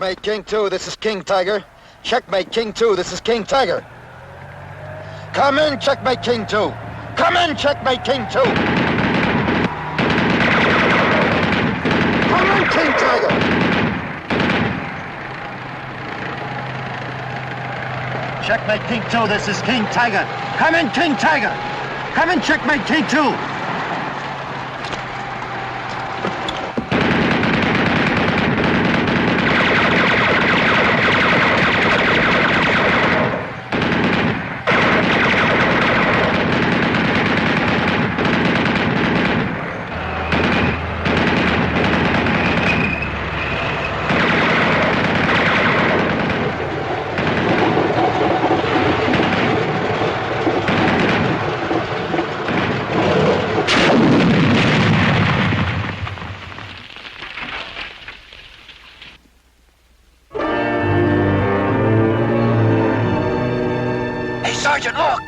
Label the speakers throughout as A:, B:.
A: Checkmate, King 2, this is King Tiger. Checkmate, King 2, this is King Tiger. Come in, Checkmate, King 2. Come in, Checkmate, King 2. Come in, King Tiger. Checkmate, King 2, this is King Tiger. Come in, King Tiger. Come in, Checkmate, King 2.
B: Sergeant, look!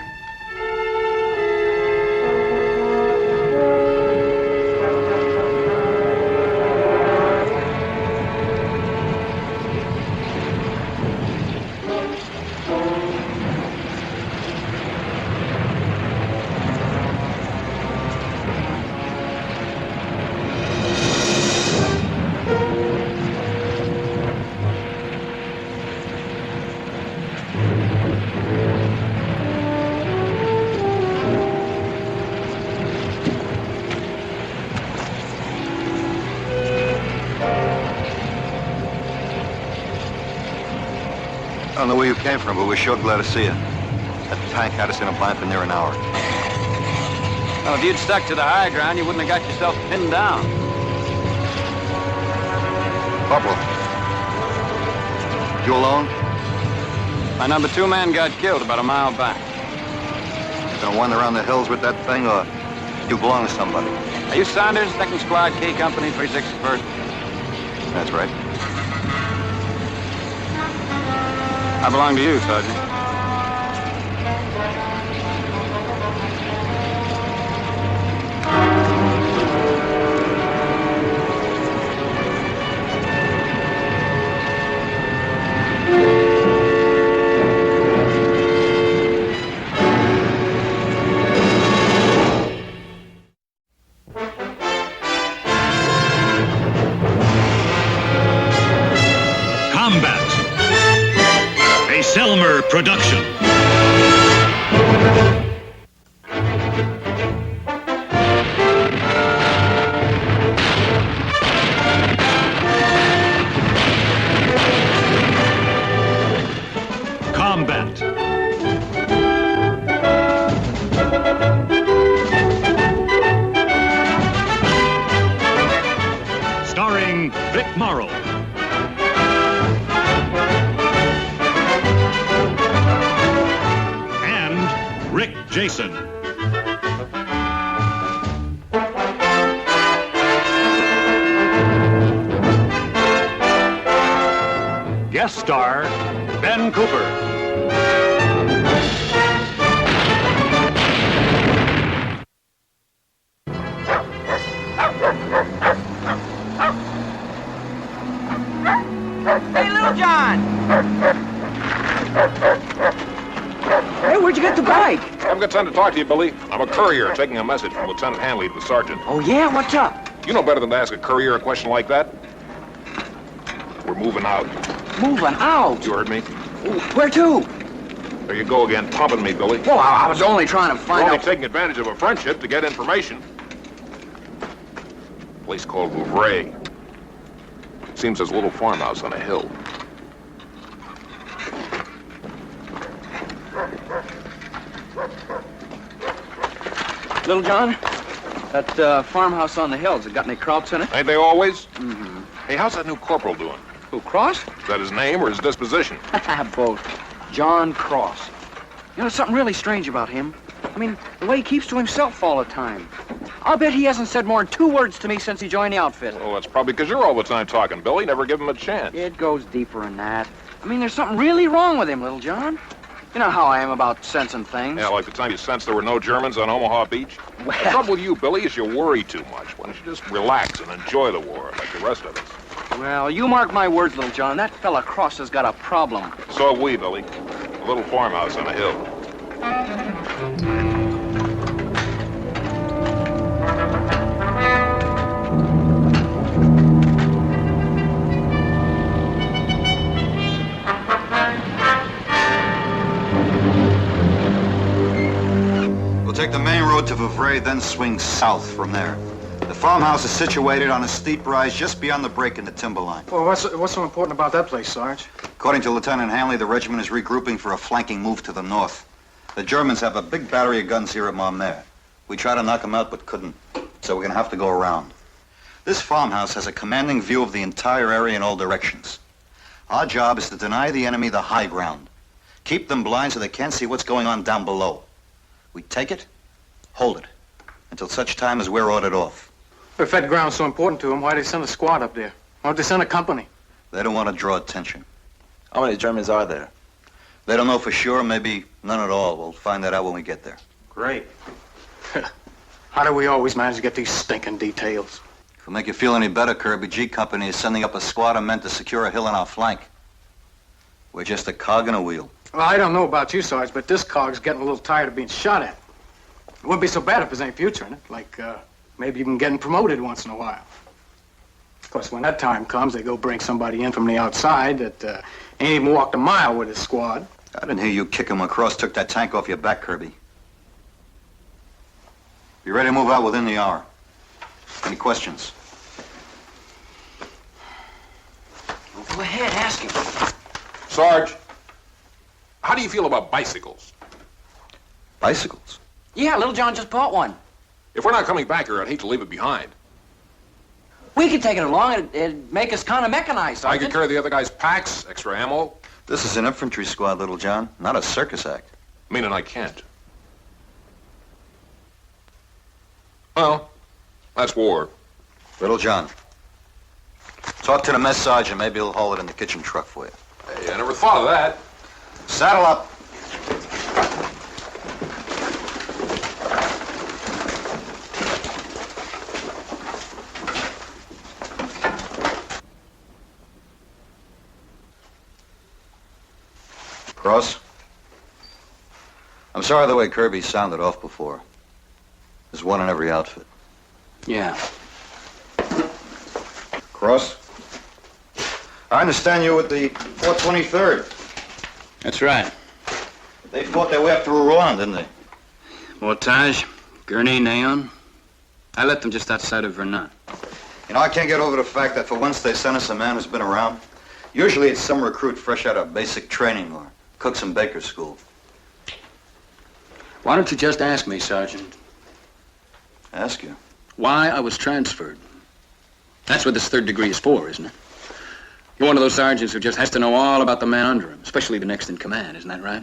C: I don't know where you came from, but we're sure glad to see you. That tank had us in a bind for near an hour.
D: Well, if you'd stuck to the high ground, you wouldn't have got yourself pinned down.
C: Corporal. You alone?
D: My number 2 man got killed about a mile back.
C: You gonna wander around the hills with that thing, or you belong to somebody?
D: Are you Saunders, 2nd Squad, K Company, 361st?
C: That's right.
D: I belong to you, Sergeant.
E: Combat, a Selmer production. Combat. Starring Vic Morrow. Rick Jason. Guest star, Ben Cooper.
B: Hey, Little John! Hey, where'd you get the bike?
F: I haven't got time to talk to you, Billy. I'm a courier taking a message from Lieutenant Hanley to the sergeant.
B: Oh, yeah? What's up?
F: You know better than to ask a courier a question like that. We're moving out.
B: Moving out?
F: You heard me?
B: Where to?
F: There you go again, pumping me, Billy.
B: Well, I was only trying to
F: You're
B: find
F: only
B: out...
F: taking advantage of a friendship to get information. A place called Vouvray. Seems there's a little farmhouse on a hill.
B: Little John, that farmhouse on the hills, it got any krauts in it?
F: Ain't they always?
B: Mm-hmm.
F: Hey, how's that new corporal doing?
B: Who, Cross?
F: Is that his name or his disposition?
B: Both. John Cross. You know, there's something really strange about him. I mean, the way he keeps to himself all the time. I'll bet he hasn't said more than 2 words to me since he joined the outfit.
F: Well, that's probably because you're all the time talking, Billy. Never give him a chance.
B: It goes deeper than that. I mean, there's something really wrong with him, Little John. You know how I am about sensing things.
F: Yeah, like the time you sensed there were no Germans on Omaha Beach.
B: Well...
F: The trouble with you, Billy, is you worry too much. Why don't you just relax and enjoy the war like the rest of us?
B: Well, you mark my words, little John. That fella Cross has got a problem.
F: So have we, Billy. A little farmhouse on a hill.
C: We'll take the main road to Vouvray, then swing south from there. The farmhouse is situated on a steep rise just beyond the break in the timber line.
G: Well, what's so important about that place, Sarge?
C: According to Lieutenant Hanley, the regiment is regrouping for a flanking move to the north. The Germans have a big battery of guns here at Maumere. We tried to knock them out, but couldn't. So we're going to have to go around. This farmhouse has a commanding view of the entire area in all directions. Our job is to deny the enemy the high ground. Keep them blind so they can't see what's going on down below. We take it, hold it, until such time as we're ordered off.
G: If that ground's so important to them, why'd they send a squad up there? Why'd they send a company?
C: They don't want to draw attention.
H: How many Germans are there?
C: They don't know for sure, maybe none at all. We'll find that out when we get there.
G: Great. How do we always manage to get these stinking details?
C: If it'll make you feel any better, Kirby, G Company is sending up a squad of men to secure a hill on our flank. We're just a cog in a wheel.
G: Well, I don't know about you, Sarge, but this cog's getting a little tired of being shot at. It wouldn't be so bad if there's any future in it. Like, maybe even getting promoted once in a while. Of course, when that time comes, they go bring somebody in from the outside that ain't even walked a mile with his squad.
C: I didn't hear you kick him across, took that tank off your back, Kirby. Be ready to move out within the hour. Any questions?
B: Well, go ahead, ask him.
F: Sarge, how do you feel about bicycles?
C: Bicycles?
B: Yeah, little John just bought one.
F: If we're not coming back here, I'd hate to leave it behind.
B: We could take it along. It'd make us kind of mechanized,
F: I could carry the other guy's packs, extra ammo.
C: This is an infantry squad, Little John, not a circus act.
F: Meaning I can't. Well, that's war.
C: Little John, talk to the mess sergeant. Maybe he'll haul it in the kitchen truck for you.
F: Hey, I never thought of that.
C: Saddle up. Cross? I'm sorry the way Kirby sounded off before. There's one in every outfit.
B: Yeah.
C: Cross? I understand you with the 423rd.
D: That's right.
C: They fought their way up through Rouen, didn't they?
D: Mortage, Gurney, Neon. I left them just outside of Verdun.
C: You know, I can't get over the fact that for once they sent us a man who's been around. Usually it's some recruit fresh out of basic training or cooks and bakers school.
D: Why don't you just ask me, Sergeant,
C: Ask you.
D: why I was transferred? That's what this third degree is for, isn't it? You're one of those sergeants who just has to know all about the man under him, especially the next in command, isn't that right?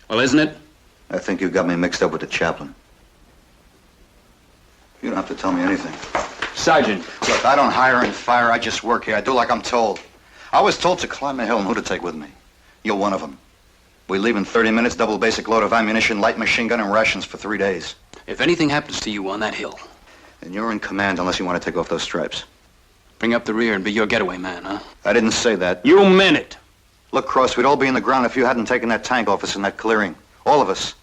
D: Well, isn't it?
C: I think you got me mixed up with the chaplain. You don't have to tell me anything.
D: Sergeant.
C: Look, I don't hire and fire. I just work here. I do like I'm told. I was told to climb a hill and who to take with me. You're one of them. We leave in 30 minutes, double basic load of ammunition, light machine gun, and rations for 3 days.
D: If anything happens to you on that hill,
C: And you're in command unless you want to take off those stripes.
D: bring up the rear and be your getaway man, huh?
C: I didn't say that.
D: You meant it.
C: Look, Cross, we'd all be in the ground if you hadn't taken that tank off us in that clearing. All of us.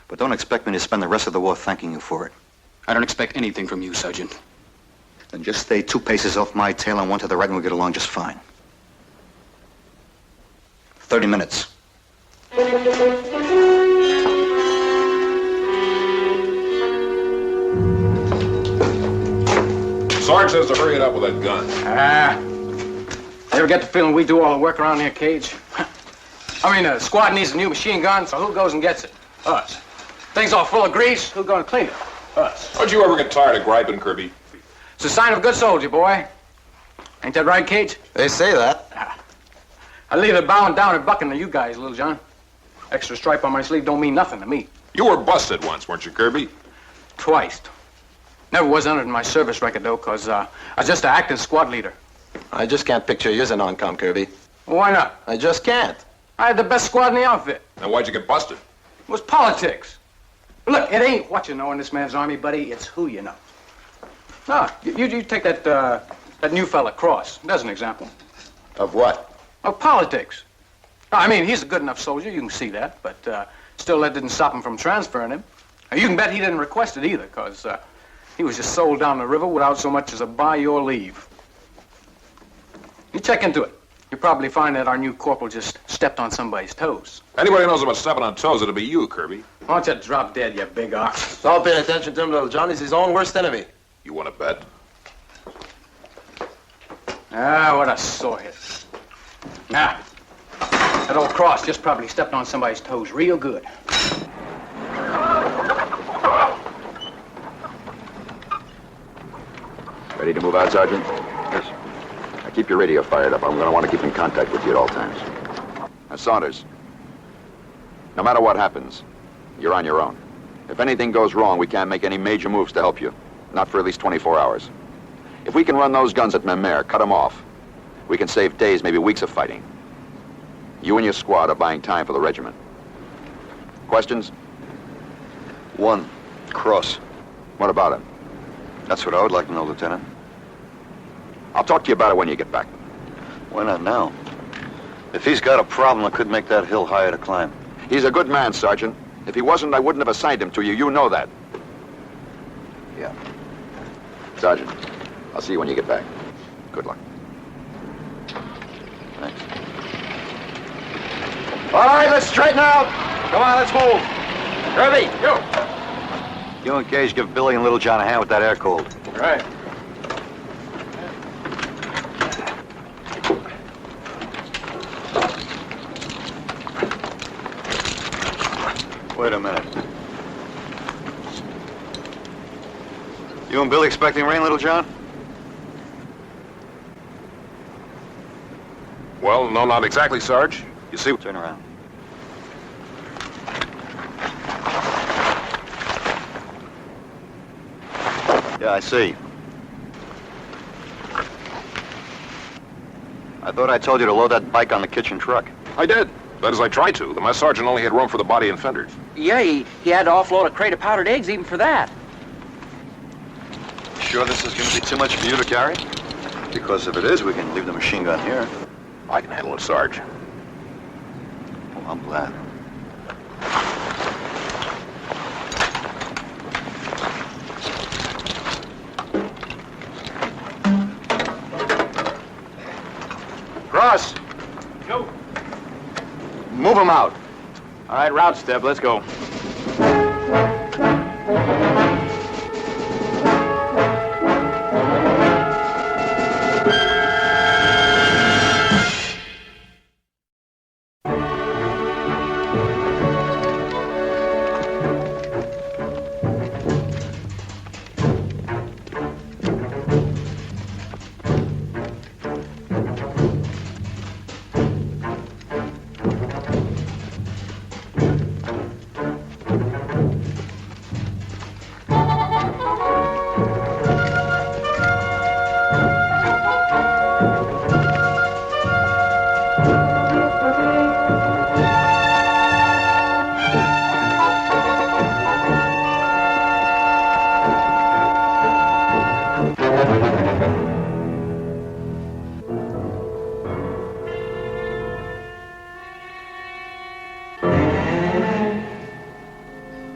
C: But don't expect me to spend the rest of the war thanking you for it.
D: I don't expect anything from you, Sergeant.
C: Then just stay 2 paces off my tail and 1 to the right and we'll get along just fine. 30 minutes.
F: Sarge says to hurry it up with that gun.
G: You ever get the feeling we do all the work around here, Cage? I mean, the squad needs a new machine gun, so who goes and gets it? Us. Things all full of grease, who's going to clean it? Us.
F: Don't you ever get tired of griping, Kirby?
G: It's a sign of a good soldier, boy. Ain't that right, Cage?
H: They say that.
G: I leave it bowing down and bucking to you guys, Little John. Extra stripe on my sleeve don't mean nothing to me.
F: You were busted once, weren't you, Kirby?
G: Twice. Never was entered in my service record, though, because I was just an acting squad leader.
H: I just can't picture you as a non-com, Kirby.
G: Well, why not?
H: I just can't.
G: I had the best squad in the outfit.
F: Now, why'd you get busted?
G: It was politics. Look, it ain't what you know in this man's army, buddy. It's who you know. No, you take that That new fella, Cross. There's an example.
H: Of what?
G: Of politics. I mean, he's a good enough soldier, you can see that, but still that didn't stop him from transferring him. You can bet he didn't request it either, because he was just sold down the river without so much as a by your leave. You check into it. You'll probably find that our new corporal just stepped on somebody's toes.
F: Anybody knows about stepping on toes, it'll be you, Kirby.
G: Why don't you drop dead, you big ox?
H: Don't pay attention to him, little John. He's his own worst enemy.
F: You want to bet?
G: Ah, what a sore hit. Nah, that old Cross just probably stepped on somebody's toes real good.
I: Ready to move out, Sergeant? Yes. Now keep your radio fired up. I'm going to want to keep in contact with you at all times. Now, Saunders, no matter what happens, you're on your own. If anything goes wrong, we can't make any major moves to help you. Not for at least 24 hours. If we can run those guns at Memere, cut them off, we can save days, maybe weeks of fighting. You and your squad are buying time for the regiment. Questions?
C: One, Cross.
I: What about him?
C: That's what I would like to know, Lieutenant.
I: I'll talk to you about it when you get back.
C: Why not now? If he's got a problem, I could make that hill higher to climb.
I: He's a good man, Sergeant. If he wasn't, I wouldn't have assigned him to you. You know that.
C: Yeah.
I: Sergeant, I'll see you when you get back. Good luck.
C: Thanks.
A: All right, let's straighten out. Come on, let's move. Kirby, you.
C: You and Gage give Billy and Little John a hand with that air cold.
G: Right.
C: Wait a minute. You and Billy expecting rain, Little John?
F: Well, no, not exactly, Sarge.
C: You see, turn around. Yeah, I see. I thought I told you to load that bike on the kitchen truck.
F: I did. That is, I tried to. The mess sergeant only had room for the body and fenders.
B: Yeah, he had to offload a crate of powdered eggs even for that.
C: Sure this is going to be too much for you to carry? Because if it is, we can leave the machine gun here.
F: I can handle it, Sarge.
C: Well, I'm glad.
A: Cross.
G: Go.
A: Move him out.
D: All right, route step, let's go.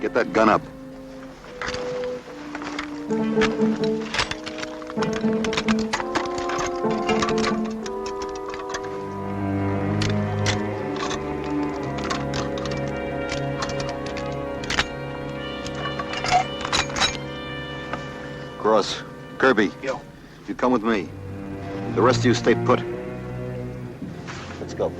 C: Get that gun up. Cross. Kirby.
G: Yo.
C: You come with me. The rest of you stay put. Let's go.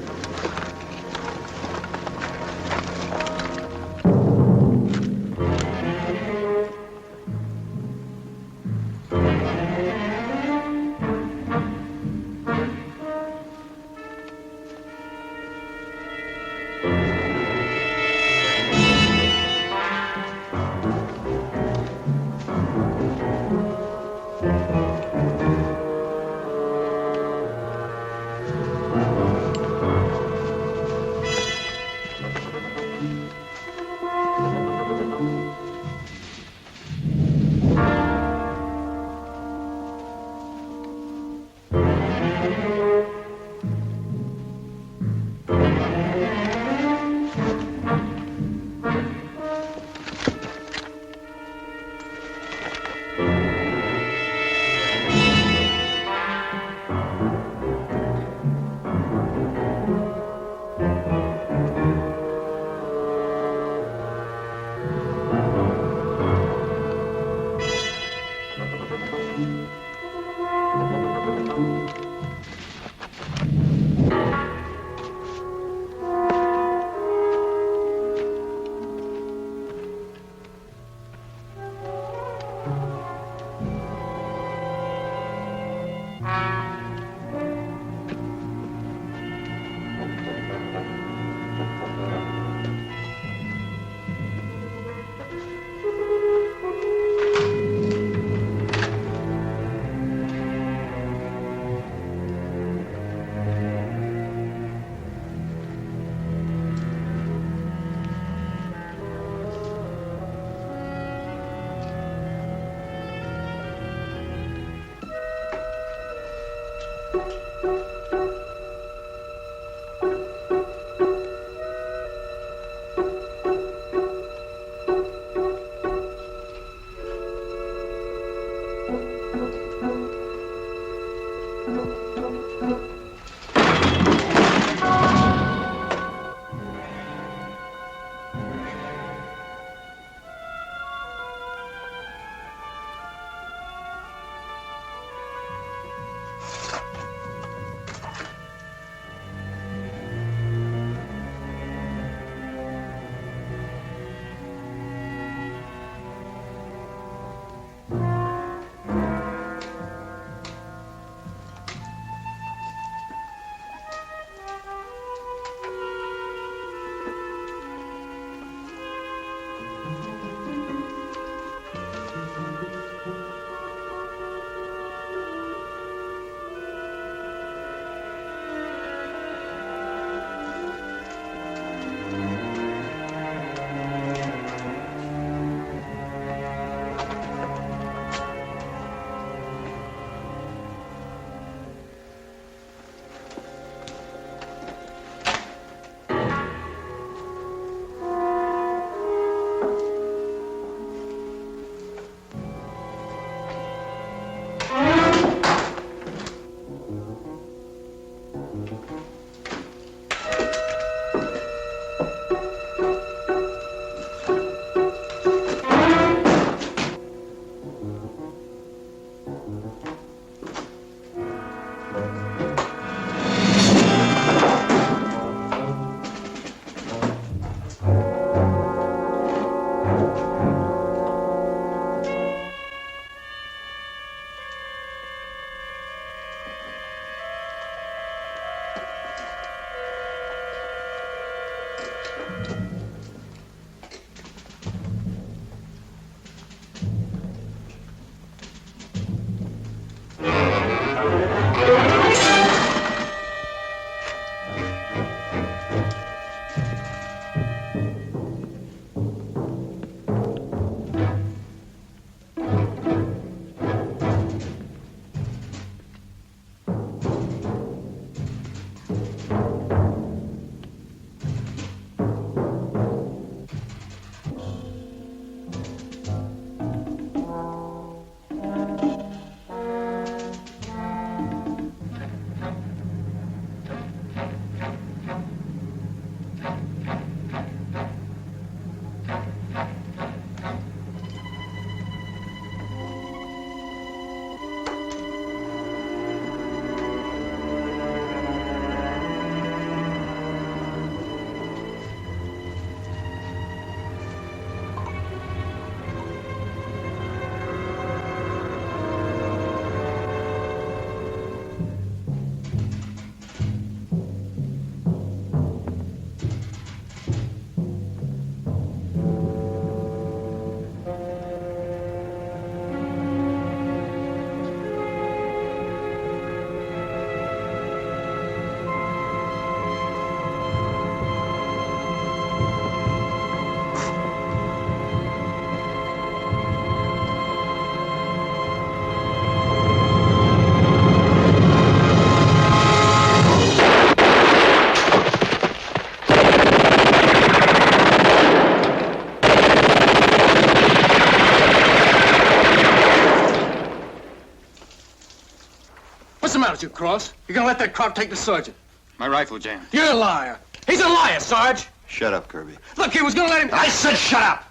G: What's the matter with you, Cross? You're gonna let that crowd take the sergeant?
D: My rifle jammed.
G: You're a liar. He's a liar, Sarge.
C: Shut up, Kirby.
G: Look, he was gonna let him...
C: I said shut up!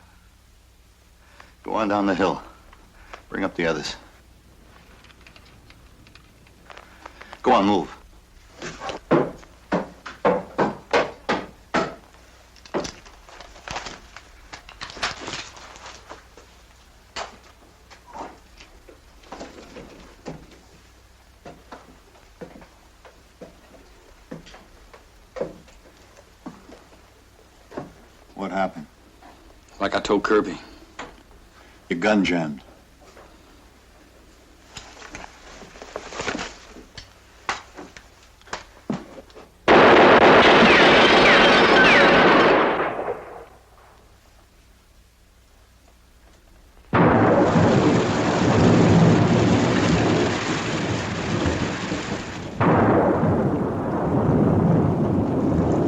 C: Go on down the hill. Bring up the others. Go on, move. What happened?
D: Like I told Kirby.
C: Your gun jammed.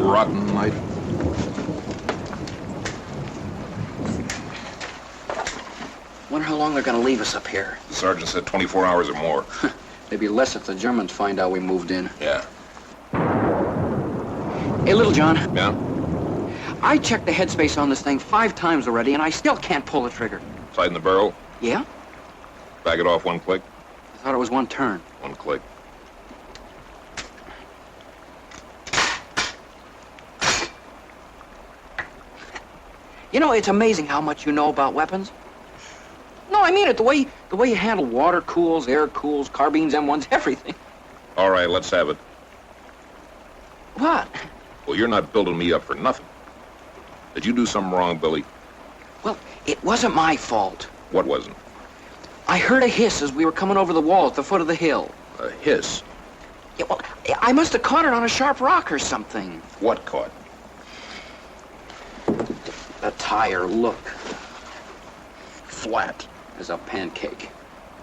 F: Rotten night.
B: Wonder how long they're gonna leave us up here.
F: The sergeant said 24 hours or more.
B: Maybe less if the Germans find out we moved in.
F: Yeah.
B: Hey, Little John.
F: Yeah?
B: I checked the headspace on this thing 5 times already, and I still can't pull the trigger.
F: Sight in the barrel.
B: Yeah?
F: Back it off 1 click.
B: I thought it was 1 turn.
F: 1 click.
B: You know, it's amazing how much you know about weapons. No, I mean it. The way you handle water cools, air cools, carbines, M1s, everything.
F: All right, let's have it.
B: What?
F: Well, you're not building me up for nothing. Did you do something wrong, Billy?
B: Well, it wasn't my fault.
F: What wasn't?
B: I heard a hiss as we were coming over the wall at the foot of the hill.
F: A hiss?
B: Yeah, well, I must have caught it on a sharp rock or something.
F: What caught?
B: The tire, look,
F: Flat.
B: as a pancake.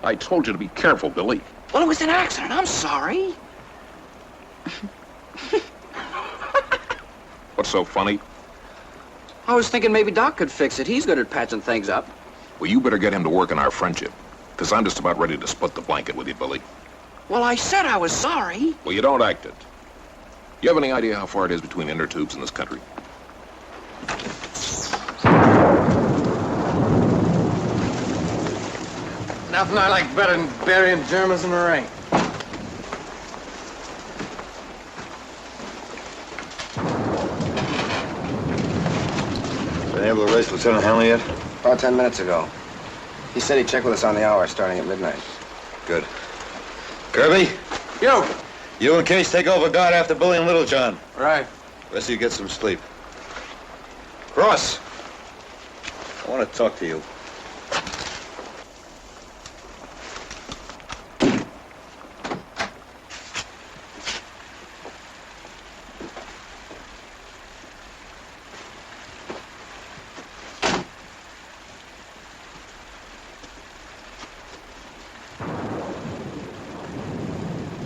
F: I told you to be careful, Billy.
B: Well, it was an accident. I'm sorry.
F: What's so funny?
B: I was thinking maybe Doc could fix it. He's good at patching things up.
F: Well, you better get him to work on our friendship. Because I'm just about ready to split the blanket with you, Billy.
B: Well, I said I was sorry.
F: Well, you don't act it. You have any idea how far it is between inner tubes in this country?
G: Nothing I like better than burying Germans in the rain.
C: Been able to race Lieutenant Hanley yet?
J: About 10 minutes ago. He said he'd check with us on the hour starting at midnight.
C: Good. Kirby,
G: Yo!
C: you and Case take over guard after Billy and Little John.
G: Right.
C: Rest of you get some sleep. Cross, I want to talk to you.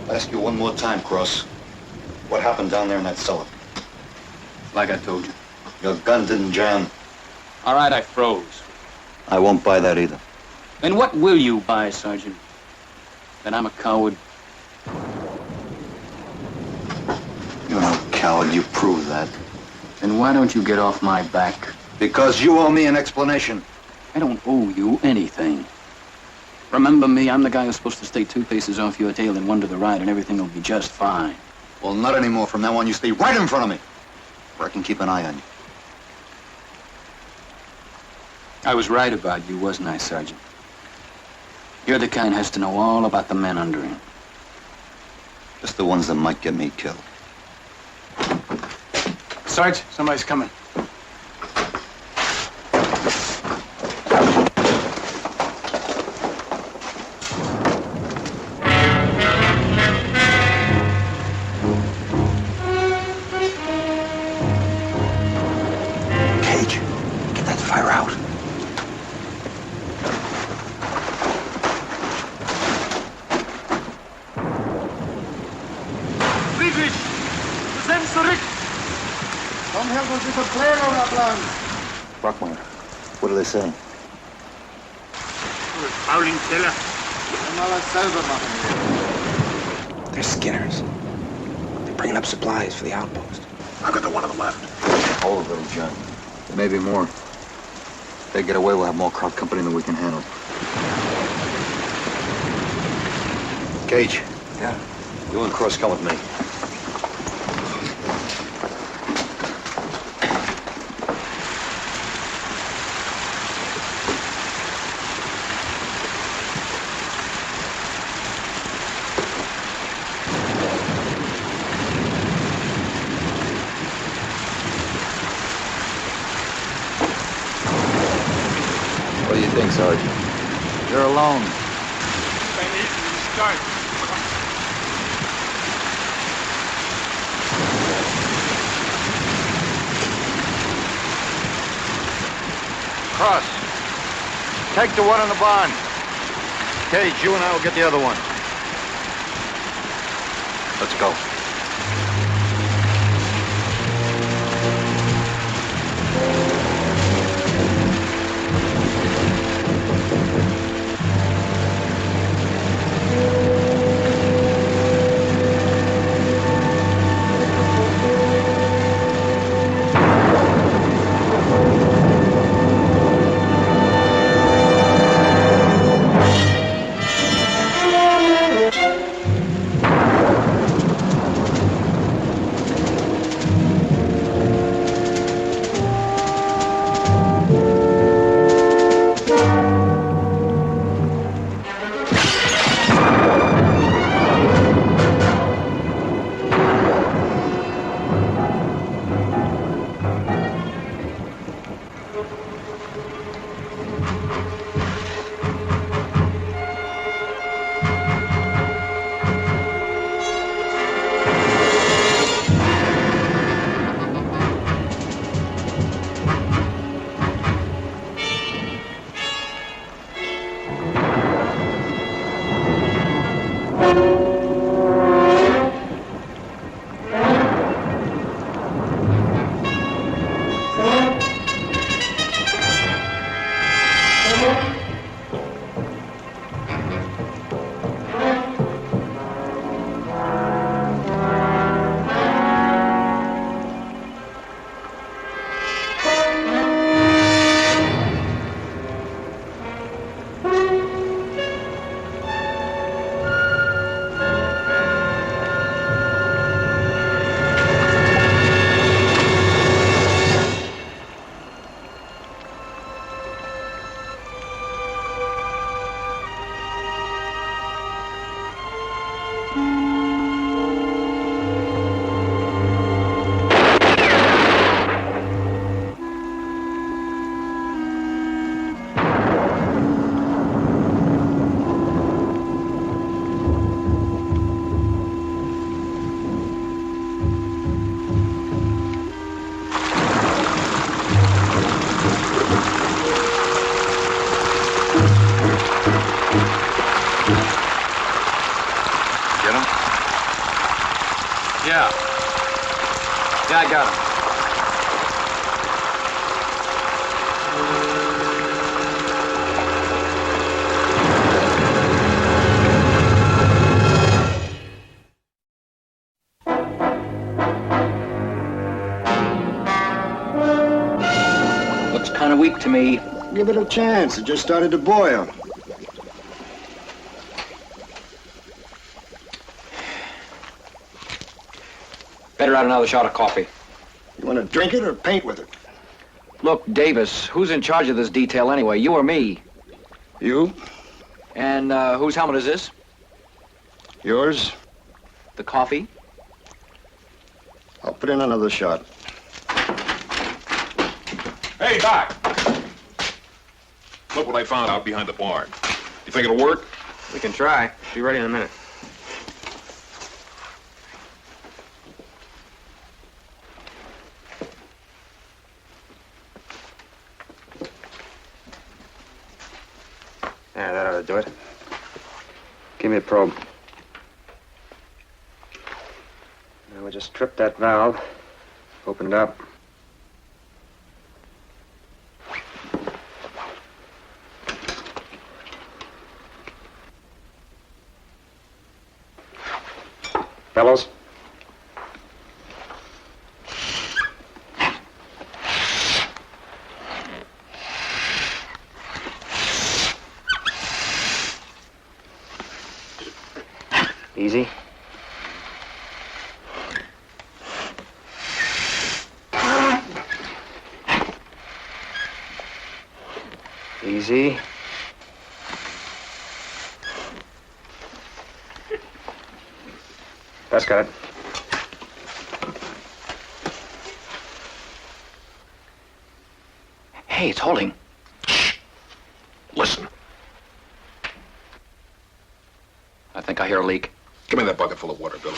C: I'll ask you one more time, Cross. What happened down there in that cellar?
D: Like I told you.
C: Your gun didn't jam.
D: All right, I froze.
C: I won't buy that either.
D: Then what will you buy, Sergeant? That I'm a coward?
C: You're no coward. You prove that.
D: Then why don't you get off my back?
C: Because you owe me an explanation.
D: I don't owe you anything. Remember me, I'm the guy who's supposed to stay 2 paces off your tail and 1 to the right, and everything will be just fine.
C: Well, not anymore. From now on, you stay right in front of me, where I can keep an eye on you.
D: I was right about you, wasn't I, Sergeant? You're the kind who has to know all about the men under him.
C: Just the ones that might get me killed.
G: Sarge, somebody's coming.
C: Cage, get that fire out. Brockmeyer, what do they say?
J: They're Skinners. They're bringing up supplies for the outpost.
F: I've got the one on the left.
C: All of them, John. Maybe more. If they get away, we'll have more crowd company than we can handle. Gage.
J: Yeah.
C: You and Cross come with me. What do you think, Sergeant? You're alone. Cross, take the one in the barn. Cage, you and I will get the other one. Let's go.
B: Guy got him. Looks kind of weak to me.
J: Give it a chance. It just started to boil.
B: Better add another shot of coffee.
J: You want to drink it or paint with it?
B: Look, Davis, who's in charge of this detail anyway, you or me?
J: You?
B: And whose helmet is this?
J: Yours?
B: The coffee?
J: I'll put in another shot.
F: Hey, Doc! Look what I found out behind the barn. You think it'll work?
J: We can try. Be ready in a minute. Yeah, that ought to do it. Give me a probe. Now we just trip that valve, open it up. Fellows? Easy. Easy. That's got it.
B: Hey, it's holding.
F: Shh. Listen.
B: I think I hear a leak.
F: Give me that bucket full of water, Billy.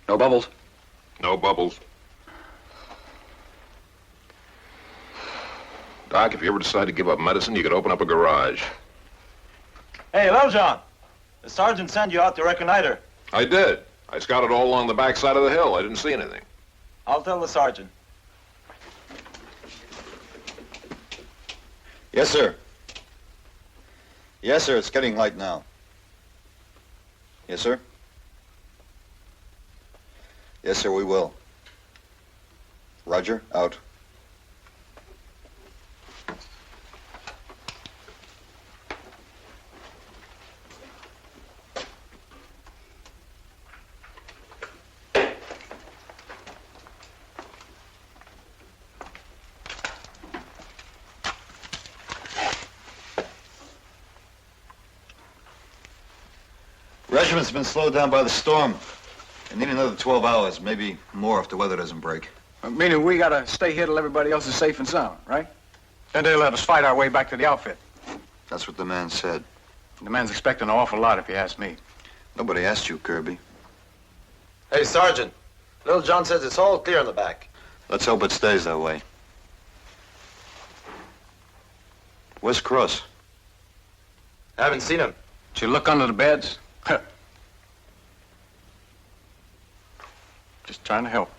B: No bubbles.
F: No bubbles. Doc, if you ever decide to give up medicine, you could open up a garage.
K: Hey, hello, John. The sergeant sent you out to reconnoiter.
F: I did. I scouted all along the back side of the hill. I didn't see anything.
K: I'll tell the sergeant.
C: Yes, sir. Yes, sir. It's getting light now. Yes, sir. Yes, sir, we will. Roger, out. Regiment's been slowed down by the storm. I need another 12 hours, maybe more if the weather doesn't break.
G: Meaning we gotta stay here till everybody else is safe and sound, right? Then they let us fight our way back to the outfit.
C: That's what the man said.
G: The man's expecting an awful lot, if you ask me.
C: Nobody asked you, Kirby.
K: Hey, Sergeant. Little John says it's all clear in the back.
C: Let's hope it stays that way. Where's Cross?
K: Haven't seen him.
G: Did you look under the beds? Just trying to help.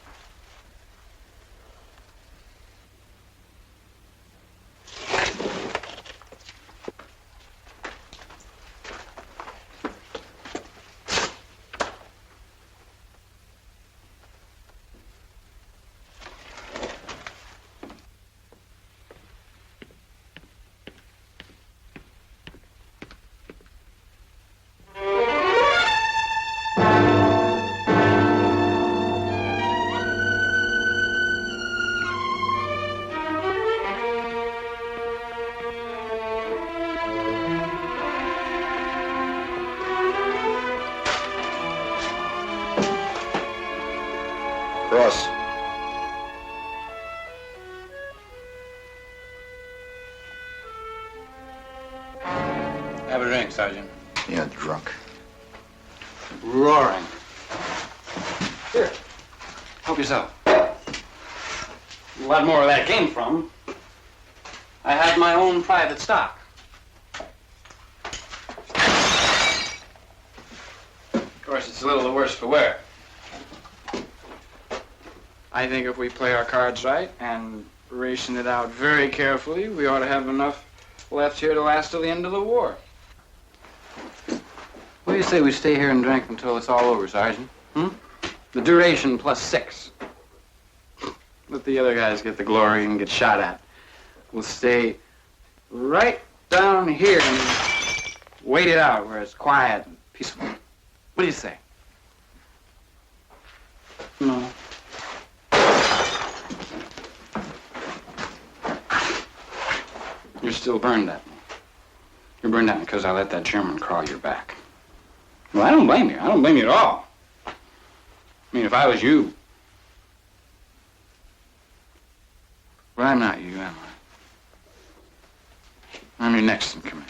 C: Cross.
D: Have a drink, Sergeant.
C: You're drunk.
D: Roaring.
B: Here. Help yourself. A lot more where that came from. I have my own private stock. Of course, it's a little the worse for wear. I think if we play our cards right and ration it out very carefully, we ought to have enough left here to last till the end of the war. What do you say we stay here and drink until it's all over, Sergeant? The duration plus 6. Let the other guys get the glory and get shot at. We'll stay right down here and wait it out where it's quiet and peaceful. What do you say? No. You're still burned at me. You're burned at me because I let that German crawl your back. Well, I don't blame you. I don't blame you at all. I mean, if I was you... Well, I'm not you, am I? I'm your next in command.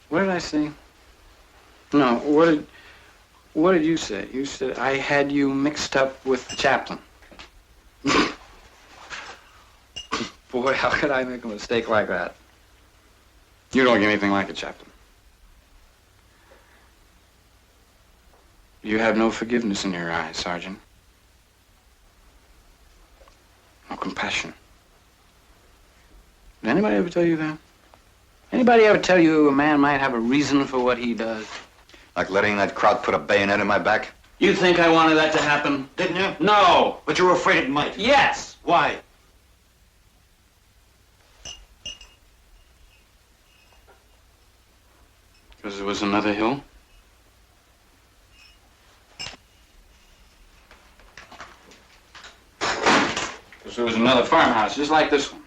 B: What did I say? No, what did you say? You said I had you mixed up with the chaplain. Boy, how could I make a mistake like that? You don't look anything like a chaplain. You have no forgiveness in your eyes, Sergeant. No compassion. Did anybody ever tell you that? Anybody ever tell you a man might have a reason for what he does?
C: Like letting that crowd put a bayonet in my back?
B: You think I wanted that to happen?
C: Didn't you?
B: No.
C: But you were afraid it might?
B: Yes.
C: Why?
B: Because there was another hill? Because there was another farmhouse just like this one.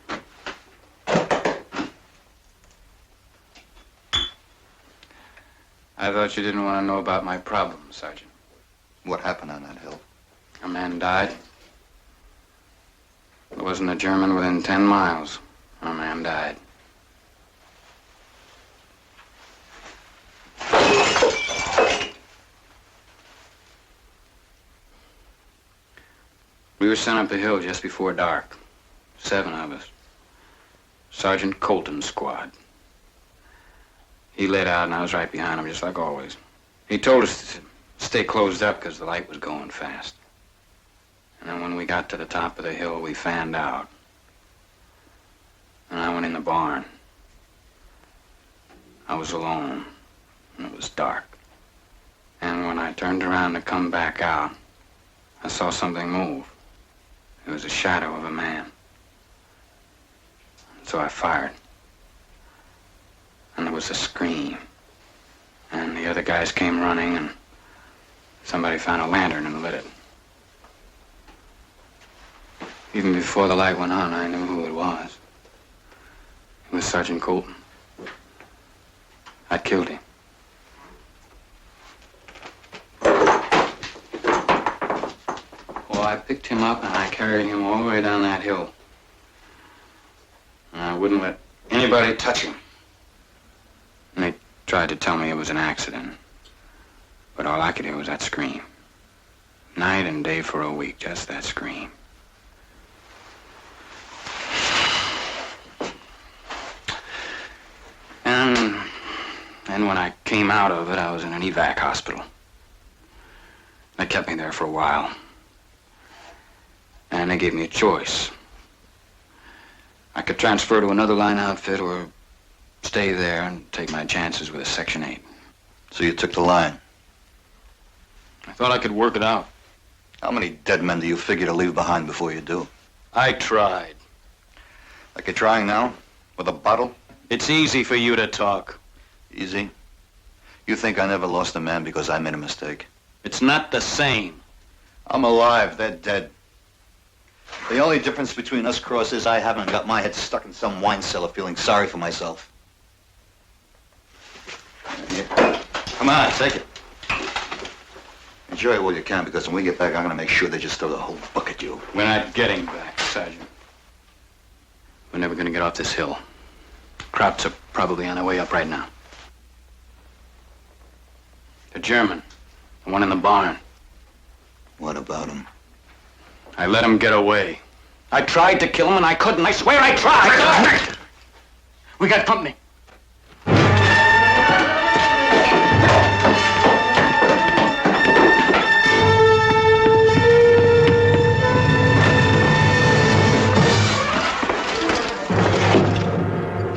B: I thought you didn't want to know about my problem, Sergeant.
C: What happened on that hill?
B: A man died. There wasn't a German within 10 miles. A man died. We were sent up the hill just before dark. 7 of us. Sergeant Colton's squad. He lit out, and I was right behind him, just like always. He told us to stay closed up because the light was going fast. And then when we got to the top of the hill, we fanned out. And I went in the barn. I was alone, and it was dark. And when I turned around to come back out, I saw something move. It was a shadow of a man. So I fired. And there was a scream. And the other guys came running, and somebody found a lantern and lit it. Even before the light went on, I knew who it was. It was Sergeant Colton. I killed him. Well, I picked him up and I carried him all the way down that hill. And I wouldn't let anybody touch him. And they tried to tell me it was an accident. But all I could hear was that scream. Night and day for a week, just that scream. And when I came out of it, I was in an evac hospital. They kept me there for a while. And they gave me a choice. I could transfer to another line outfit or stay there and take my chances with a Section 8.
C: So you took the line?
B: I thought I could work it out.
C: How many dead men do you figure to leave behind before you do?
B: I tried.
C: Like you're trying now? With a bottle?
B: It's easy for you to talk.
C: Easy? You think I never lost a man because I made a mistake?
B: It's not the same.
C: I'm alive. They're dead. The only difference between us, Cross, is I haven't got my head stuck in some wine cellar feeling sorry for myself. Here. Come on, take it. Enjoy it while you can, because when we get back, I'm going to make sure they just throw the whole book at you.
B: We're not getting back, Sergeant. We're We're never gonna get off this hill. Krauts are probably on their way up right now. The German, the one in the barn.
C: What about him?
B: I let him get away. I tried to kill him and I couldn't. I swear I tried.
G: We got company.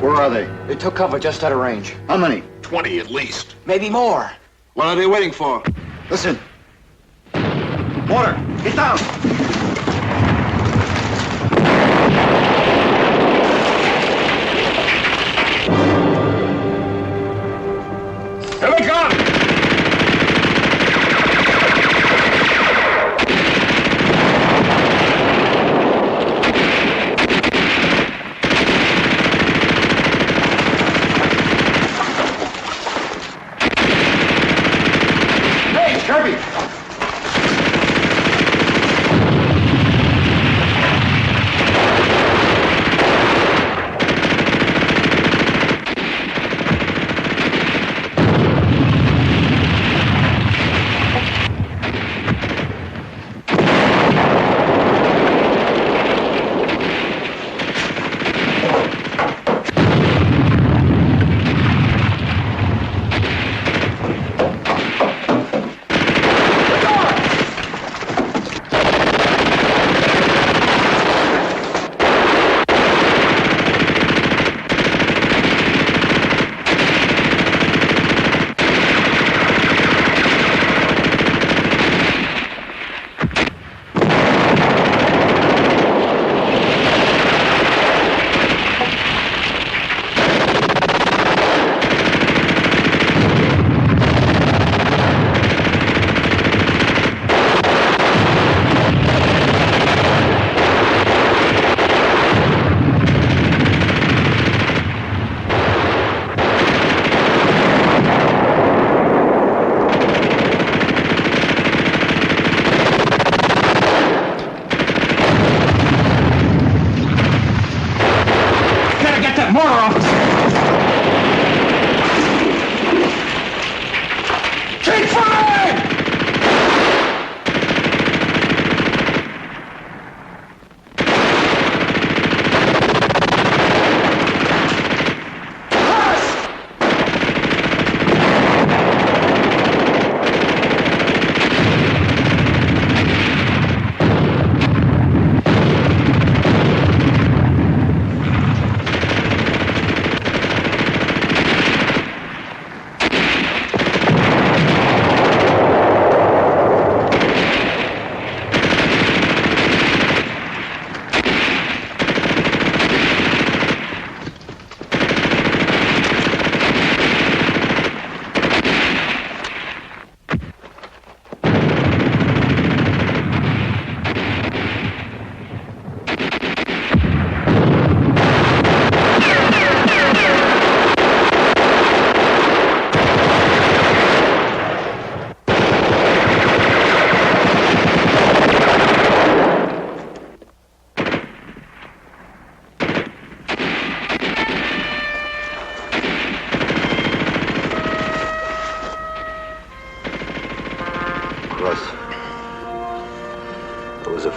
C: Where are they?
J: They took cover just out of range.
C: How many?
F: 20 at least.
J: Maybe more.
C: What are they waiting for? Listen. Mortar, get down!
F: Here they come!
C: Hey, Kirby!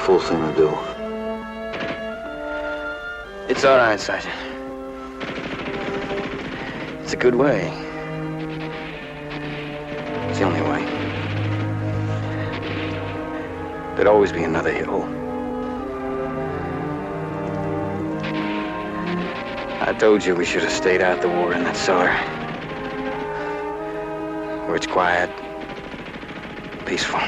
C: fool thing to do.
J: It's all right, Sergeant. It's a good way. It's the only way. There'd always be another hill. I told you we should have stayed out the war in that cellar. Where it's quiet, peaceful.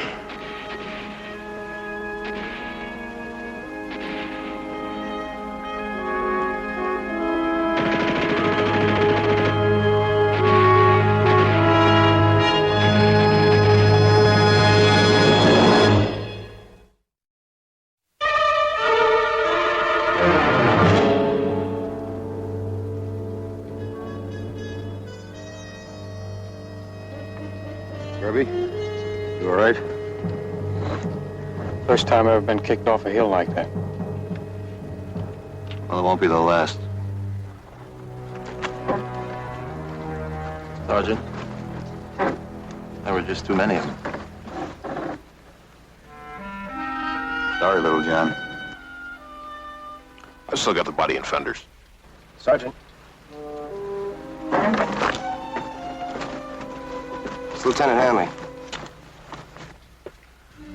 C: You all right?
G: First time I've ever been kicked off a hill like that.
C: Well, it won't be the last.
H: Sergeant, there were just too many of them.
C: Sorry, little John.
F: I've still got the body and fenders.
J: Sergeant. It's Lieutenant Hanley.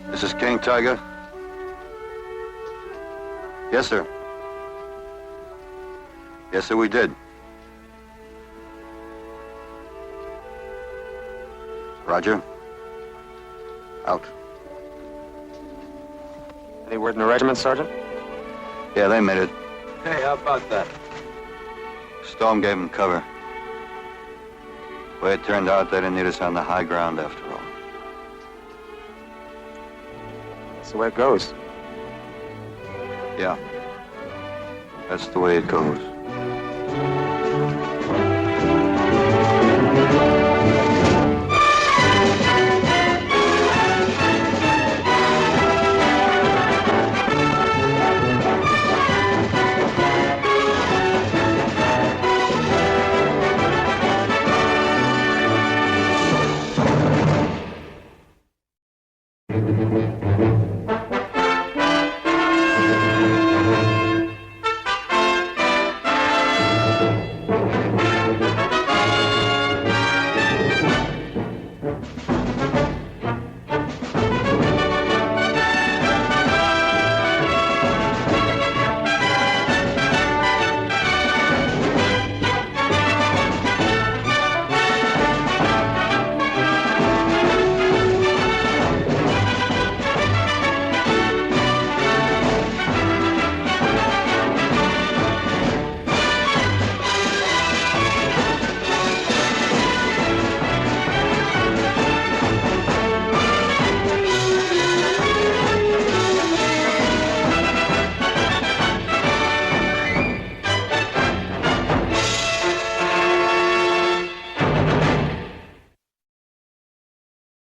C: This is King Tiger. Yes, sir. Yes, sir, we did. Roger. Out.
J: Any word in the regiment, Sergeant?
C: Yeah, they made it.
H: Hey, how about that?
C: Storm gave them cover. Way it turned out, they didn't need us on the high ground after all.
J: That's the way it goes.
C: Yeah. That's the way it goes.